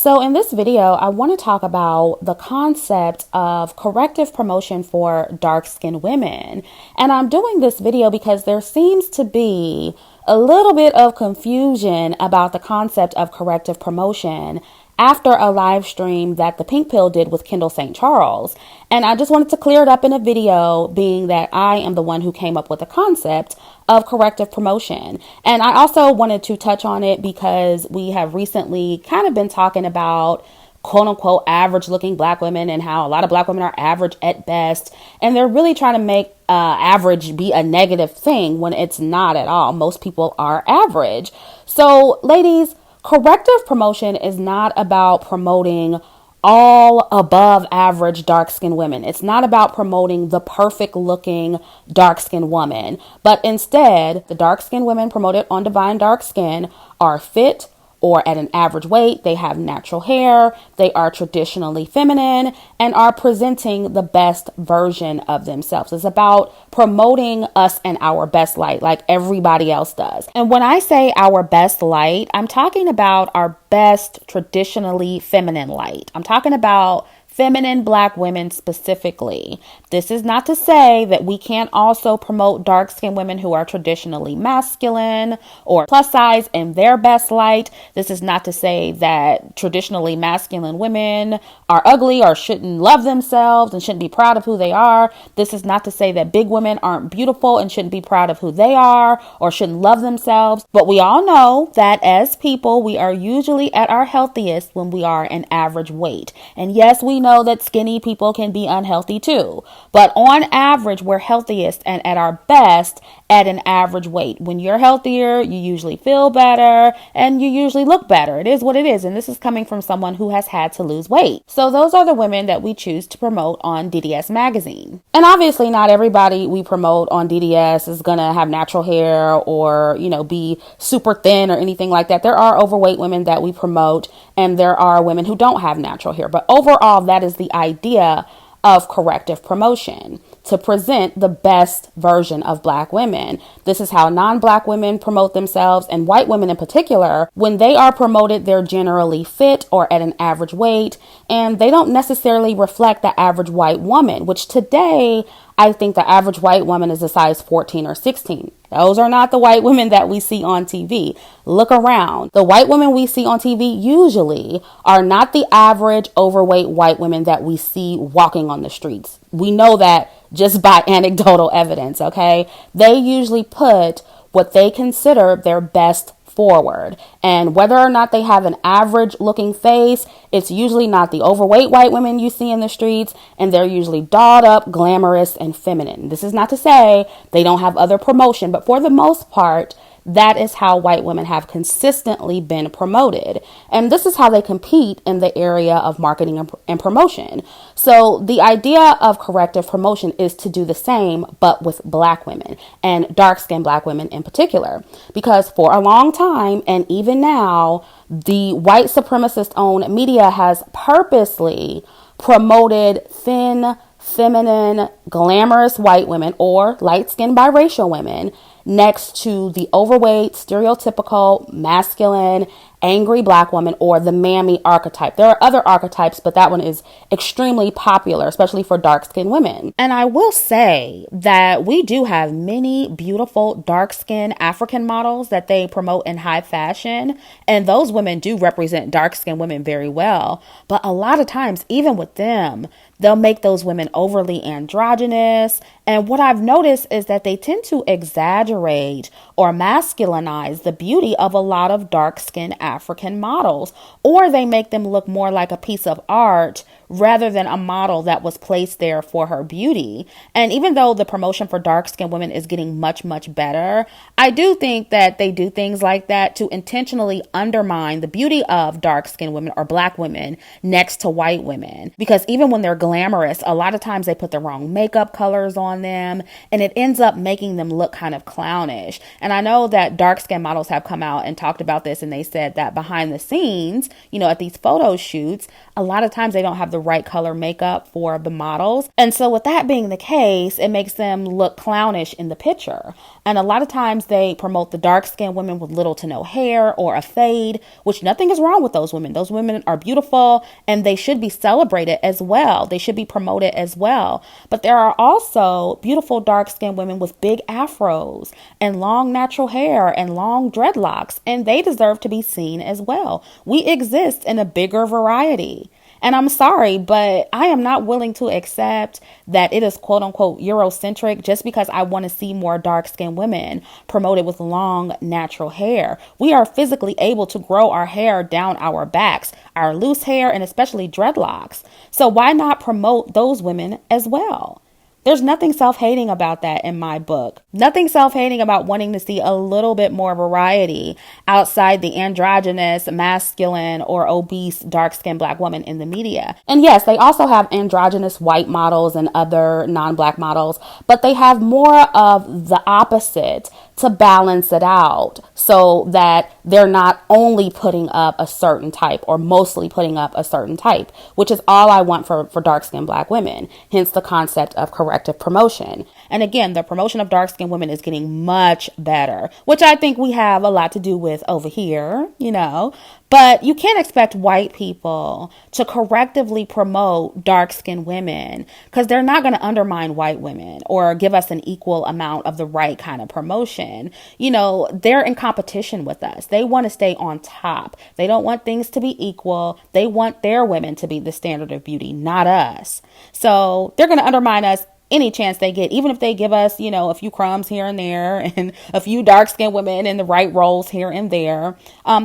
So in this video, I want to talk about the concept of corrective promotion for dark-skinned women. And I'm doing this video because there seems to be a little bit of confusion about the concept of corrective promotion after a live stream that the Pink Pill did with Kendall St. Charles. And I just wanted to clear it up in a video, being that I am the one who came up with the concept of corrective promotion. And I also wanted to touch on it because we have recently kind of been talking about quote unquote average looking Black women and how a lot of Black women are average at best. And they're really trying to make average be a negative thing when it's not at all. Most people are average. So ladies, corrective promotion is not about promoting all above average dark-skinned women. It's not about promoting the perfect looking dark-skinned woman, but instead the dark-skinned women promoted on Divine Dark Skin are fit or at an average weight. They have natural hair. They are traditionally feminine and are presenting the best version of themselves. It's about promoting us in our best light like everybody else does. And when I say our best light, I'm talking about our best traditionally feminine light. I'm talking about feminine Black women specifically. This is not to say that we can't also promote dark-skinned women who are traditionally masculine or plus size in their best light. This is not to say that traditionally masculine women are ugly or shouldn't love themselves and shouldn't be proud of who they are. This is not to say that big women aren't beautiful and shouldn't be proud of who they are or shouldn't love themselves. But we all know that as people, we are usually at our healthiest when we are an average weight. And yes, we know that skinny people can be unhealthy too. But on average, we're healthiest and at our best at an average weight. When you're healthier, you usually feel better and you usually look better. It is what it is. And this is coming from someone who has had to lose weight. So those are the women that we choose to promote on DDS magazine. And obviously not everybody we promote on DDS is going to have natural hair or, be super thin or anything like that. There are overweight women that we promote and there are women who don't have natural hair. But overall, that is the idea of corrective promotion, to present the best version of Black women. This is how non-Black women promote themselves, and white women in particular. When they are promoted, they're generally fit or at an average weight, and they don't necessarily reflect the average white woman, which today I think the average white woman is a size 14 or 16. Those are not the white women that we see on TV. Look around. The white women we see on TV usually are not the average overweight white women that we see walking on the streets. We know that just by anecdotal evidence, okay? They usually put what they consider their best forward. And whether or not they have an average looking face, it's usually not the overweight white women you see in the streets, and they're usually dolled up, glamorous, and feminine. This is not to say they don't have other promotion, but for the most part, that is how white women have consistently been promoted. And this is how they compete in the area of marketing and promotion. So the idea of corrective promotion is to do the same, but with Black women and dark-skinned Black women in particular. Because for a long time, and even now, the white supremacist-owned media has purposely promoted thin, feminine, glamorous white women or light-skinned biracial women next to the overweight, stereotypical, masculine, angry Black woman or the mammy archetype. There are other archetypes, but that one is extremely popular, especially for dark-skinned women. And I will say that we do have many beautiful dark-skinned African models that they promote in high fashion. And those women do represent dark-skinned women very well. But a lot of times, even with them, they'll make those women overly androgynous. And what I've noticed is that they tend to exaggerate or masculinize the beauty of a lot of dark-skinned African models, or they make them look more like a piece of art rather than a model that was placed there for her beauty. And even though the promotion for dark-skinned women is getting much, much better, I do think that they do things like that to intentionally undermine the beauty of dark-skinned women or Black women next to white women. Because even when they're glamorous, a lot of times they put the wrong makeup colors on them, and it ends up making them look kind of clownish. And I know that dark-skinned models have come out and talked about this, and they said that behind the scenes, at these photo shoots, a lot of times they don't have the the right color makeup for the models. And so with that being the case, it makes them look clownish in the picture. And a lot of times they promote the dark-skinned women with little to no hair or a fade, which nothing is wrong with those women. Those women are beautiful and they should be celebrated as well. They should be promoted as well. But there are also beautiful dark-skinned women with big afros and long natural hair and long dreadlocks, and they deserve to be seen as well. We exist in a bigger variety. And I'm sorry, but I am not willing to accept that it is quote unquote Eurocentric just because I want to see more dark skinned women promoted with long natural hair. We are physically able to grow our hair down our backs, our loose hair, and especially dreadlocks. So why not promote those women as well? There's nothing self-hating about that in my book. Nothing self-hating about wanting to see a little bit more variety outside the androgynous, masculine, or obese, dark-skinned Black woman in the media. And yes, they also have androgynous white models and other non-Black models, but they have more of the opposite to balance it out so that they're not only putting up a certain type or mostly putting up a certain type, which is all I want for dark-skinned Black women, hence the concept of corrective promotion. And again, the promotion of dark-skinned women is getting much better, which I think we have a lot to do with over here, but you can't expect white people to correctively promote dark-skinned women because they're not going to undermine white women or give us an equal amount of the right kind of promotion. They're in competition with us. They want to stay on top. They don't want things to be equal. They want their women to be the standard of beauty, not us. So they're going to undermine us any chance they get, even if they give us, a few crumbs here and there and a few dark-skinned women in the right roles here and there.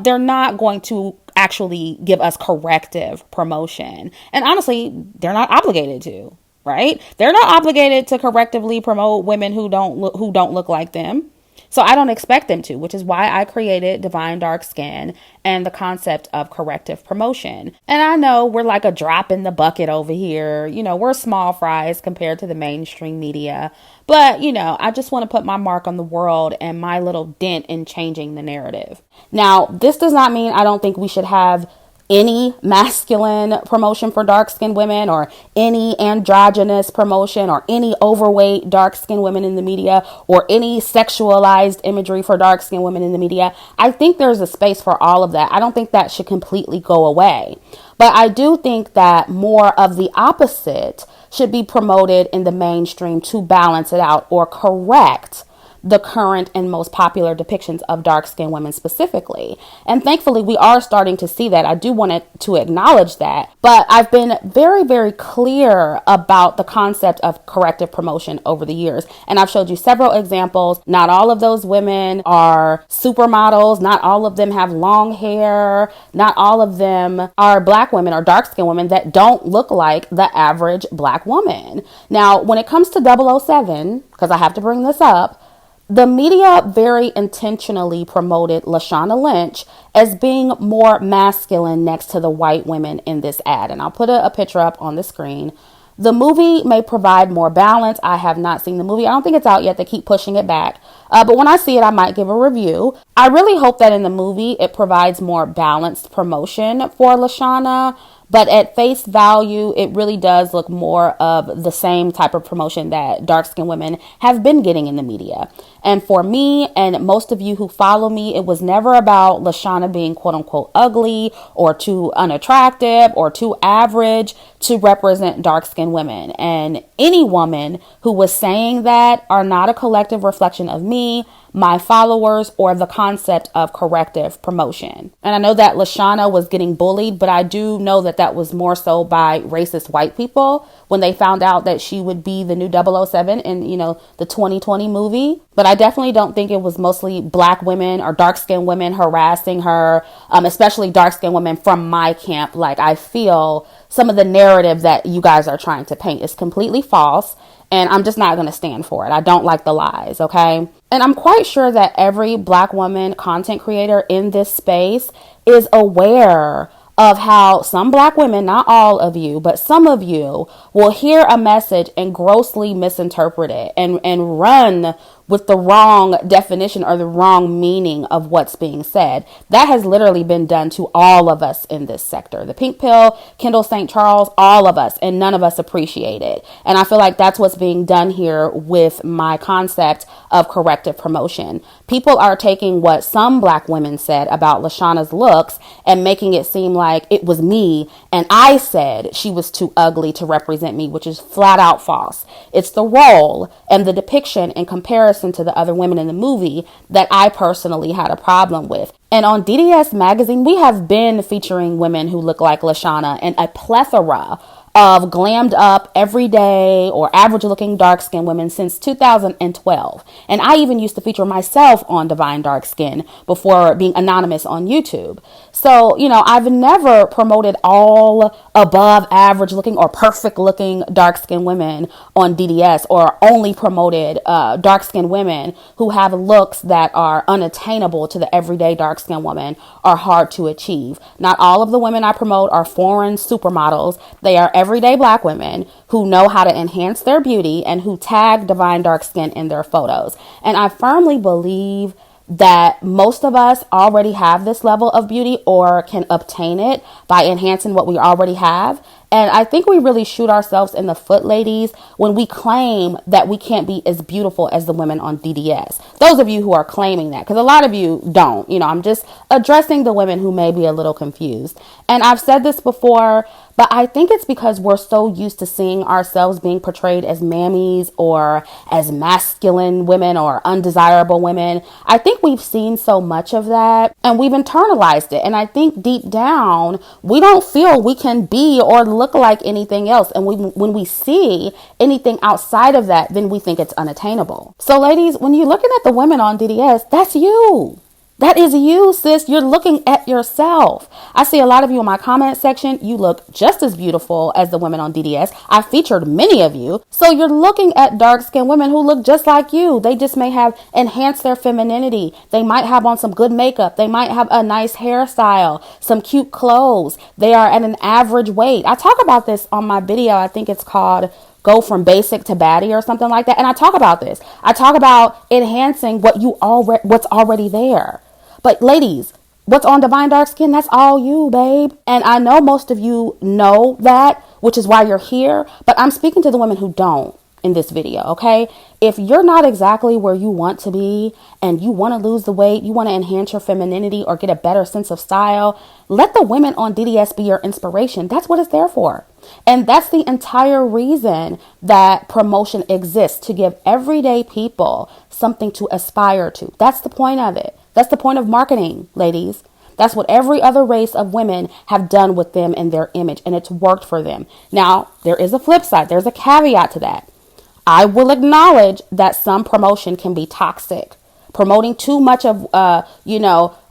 They're not going to actually give us corrective promotion. And honestly, they're not obligated to, right? They're not obligated to correctively promote women who don't look like them. So I don't expect them to, which is why I created Divine Dark Skin and the concept of corrective promotion. And I know we're like a drop in the bucket over here. We're small fries compared to the mainstream media. But, I just want to put my mark on the world and my little dent in changing the narrative. Now, this does not mean I don't think we should have any masculine promotion for dark-skinned women or any androgynous promotion or any overweight dark-skinned women in the media or any sexualized imagery for dark-skinned women in the media. I think there's a space for all of that. I don't think that should completely go away. But I do think that more of the opposite should be promoted in the mainstream to balance it out or correct the current and most popular depictions of dark-skinned women specifically. And thankfully, we are starting to see that. I do want to acknowledge that. But I've been very, very clear about the concept of corrective promotion over the years. And I've showed you several examples. Not all of those women are supermodels. Not all of them have long hair. Not all of them are Black women or dark-skinned women that don't look like the average Black woman. Now, when it comes to 007, because I have to bring this up, the media very intentionally promoted Lashana Lynch as being more masculine next to the white women in this ad. And I'll put a picture up on the screen. The movie may provide more balance. I have not seen the movie. I don't think it's out yet. They keep pushing it back. But when I see it, I might give a review. I really hope that in the movie, it provides more balanced promotion for Lashana. But at face value, it really does look more of the same type of promotion that dark-skinned women have been getting in the media. And for me and most of you who follow me, it was never about Lashana being quote-unquote ugly or too unattractive or too average to represent dark-skinned women. And any woman who was saying that are not a collective reflection of me, my followers, or the concept of corrective promotion. And I know that Lashana was getting bullied, but I do know that that was more so by racist white people when they found out that she would be the new 007 in, the 2020 movie. But I definitely don't think it was mostly Black women or dark-skinned women harassing her, especially dark-skinned women from my camp. Like, I feel some of the narrative that you guys are trying to paint is completely false. And I'm just not going to stand for it. I don't like the lies, okay? And I'm quite sure that every Black woman content creator in this space is aware of how some Black women, not all of you, but some of you will hear a message and grossly misinterpret it and run with the wrong definition or the wrong meaning of what's being said. That has literally been done to all of us in this sector. The pink pill, Kendall St. Charles, all of us, and none of us appreciate it. And I feel like that's what's being done here with my concept of corrective promotion. People are taking what some black women said about Lashana's looks and making it seem like it was me and I said she was too ugly to represent me, which is flat out false. It's the role and the depiction in comparison to the other women in the movie that I personally had a problem with. And on DDS magazine, we have been featuring women who look like Lashana and a plethora of glammed up, everyday or average looking dark skinned women since 2012. And I even used to feature myself on Divine Dark Skin before being anonymous on YouTube. So, I've never promoted all above average looking or perfect looking dark skinned women on DDS, or only promoted dark skinned women who have looks that are unattainable to the everyday dark skinned woman or hard to achieve. Not all of the women I promote are foreign supermodels. They are everyday black women who know how to enhance their beauty and who tag Divine Dark Skin in their photos. And I firmly believe that most of us already have this level of beauty or can obtain it by enhancing what we already have. And I think we really shoot ourselves in the foot, ladies, when we claim that we can't be as beautiful as the women on DDS. Those of you who are claiming that, because a lot of you don't. I'm just addressing the women who may be a little confused. And I've said this before, but I think it's because we're so used to seeing ourselves being portrayed as mammies or as masculine women or undesirable women. I think we've seen so much of that and we've internalized it. And I think deep down, we don't feel we can be or look like anything else. And when we see anything outside of that, then we think it's unattainable. So ladies, when you're looking at the women on DDS, that's you. That is you, sis. You're looking at yourself. I see a lot of you in my comment section. You look just as beautiful as the women on DDS. I featured many of you. So you're looking at dark-skinned women who look just like you. They just may have enhanced their femininity. They might have on some good makeup. They might have a nice hairstyle, some cute clothes. They are at an average weight. I talk about this on my video. I think it's called Go From Basic to Baddie or something like that. And I talk about this. I talk about enhancing what's already there. But ladies, what's on Divine Dark Skin, that's all you, babe. And I know most of you know that, which is why you're here. But I'm speaking to the women who don't in this video, okay? If you're not exactly where you want to be and you want to lose the weight, you want to enhance your femininity or get a better sense of style, let the women on DDS be your inspiration. That's what it's there for. And that's the entire reason that promotion exists, to give everyday people something to aspire to. That's the point of it. That's the point of marketing, ladies. That's what every other race of women have done with them and their image, and it's worked for them. Now, there is a flip side. There's a caveat to that. I will acknowledge that some promotion can be toxic. Promoting too much of,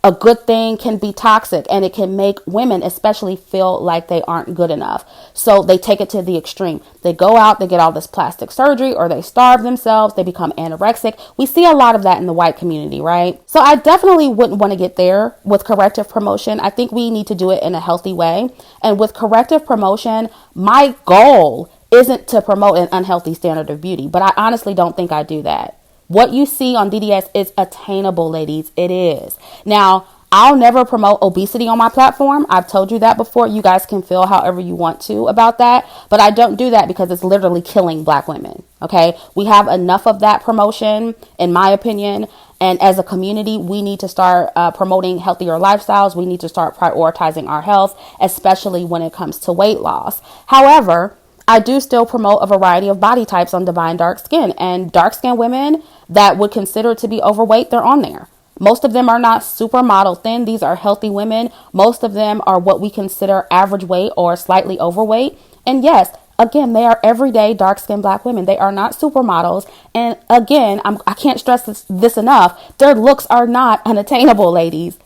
a good thing can be toxic, and it can make women especially feel like they aren't good enough. So they take it to the extreme. They go out, they get all this plastic surgery, or they starve themselves, they become anorexic. We see a lot of that in the white community, right? So I definitely wouldn't want to get there with corrective promotion. I think we need to do it in a healthy way. And with corrective promotion, my goal isn't to promote an unhealthy standard of beauty, but I honestly don't think I do that. What you see on DDS is attainable, ladies. It is. Now, I'll never promote obesity on my platform. I've told you that before. You guys can feel however you want to about that. But I don't do that because it's literally killing black women. Okay? We have enough of that promotion, in my opinion. And as a community, we need to start promoting healthier lifestyles. We need to start prioritizing our health, especially when it comes to weight loss. However, I do still promote a variety of body types on Divine Dark Skin, and dark skinned women that would consider to be overweight, they're on there. Most of them are not supermodel thin. These are healthy women. Most of them are what we consider average weight or slightly overweight. And yes, again, they are everyday dark skinned black women. They are not supermodels. And again, I can't stress this enough. Their looks are not unattainable, ladies.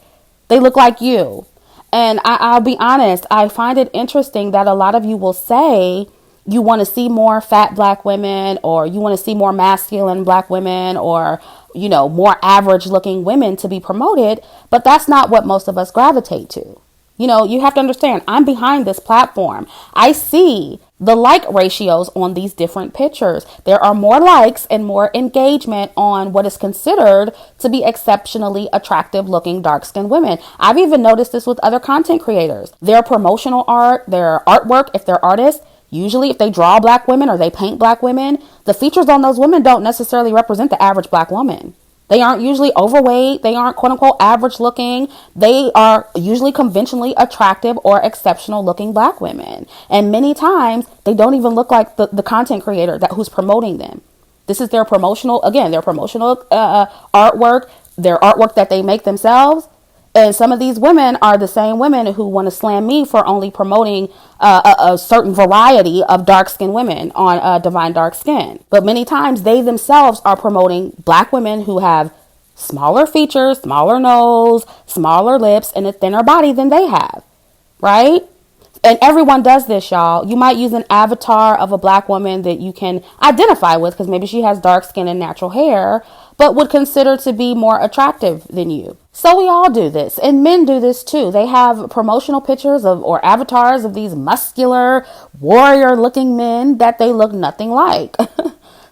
They look like you. And I'll be honest, I find it interesting that a lot of you will say you want to see more fat black women, or you want to see more masculine black women, or, more average looking women to be promoted. But that's not what most of us gravitate to. You have to understand, I'm behind this platform. I see the like ratios on these different pictures. There are more likes and more engagement on what is considered to be exceptionally attractive looking dark-skinned women. I've even noticed this with other content creators. Their promotional art, their artwork, if they're artists, usually if they draw black women or they paint black women, the features on those women don't necessarily represent the average black woman. They aren't usually overweight. They aren't quote unquote average looking. They are usually conventionally attractive or exceptional looking black women. And many times they don't even look like the content creator who's promoting them. This is their promotional artwork, their artwork that they make themselves. And some of these women are the same women who want to slam me for only promoting a certain variety of dark-skinned women on Divine Dark Skin. But many times they themselves are promoting black women who have smaller features, smaller nose, smaller lips, and a thinner body than they have, right? And everyone does this, y'all. You might use an avatar of a black woman that you can identify with because maybe she has dark skin and natural hair, but would consider to be more attractive than you. So we all do this, and men do this too. They have promotional pictures or avatars of these muscular warrior looking men that they look nothing like.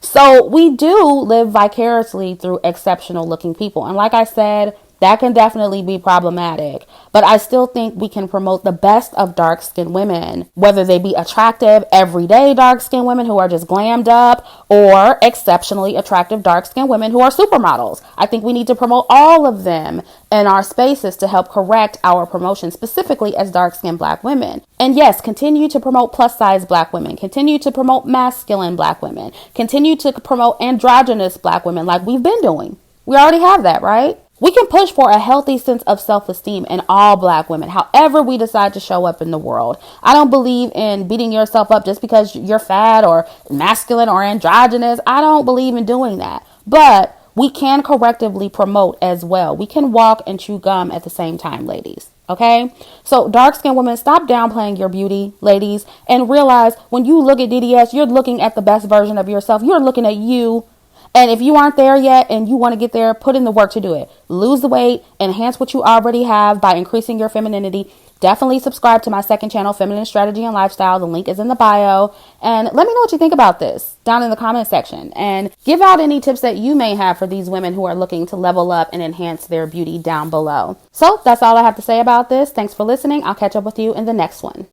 So we do live vicariously through exceptional looking people. And like I said, that can definitely be problematic. But I still think we can promote the best of dark-skinned women, whether they be attractive, everyday dark-skinned women who are just glammed up, or exceptionally attractive dark-skinned women who are supermodels. I think we need to promote all of them in our spaces to help correct our promotion, specifically as dark-skinned black women. And yes, continue to promote plus-size black women. Continue to promote masculine black women. Continue to promote androgynous black women like we've been doing. We already have that, right? We can push for a healthy sense of self-esteem in all black women, however we decide to show up in the world. I don't believe in beating yourself up just because you're fat or masculine or androgynous. I don't believe in doing that. But we can correctively promote as well. We can walk and chew gum at the same time, ladies. Okay? So dark-skinned women, stop downplaying your beauty, ladies, and realize when you look at DDS, you're looking at the best version of yourself. You're looking at you. And if you aren't there yet and you want to get there, put in the work to do it. Lose the weight, enhance what you already have by increasing your femininity. Definitely subscribe to my second channel, Feminine Strategy and Lifestyle. The link is in the bio. And let me know what you think about this down in the comment section. And give out any tips that you may have for these women who are looking to level up and enhance their beauty down below. So that's all I have to say about this. Thanks for listening. I'll catch up with you in the next one.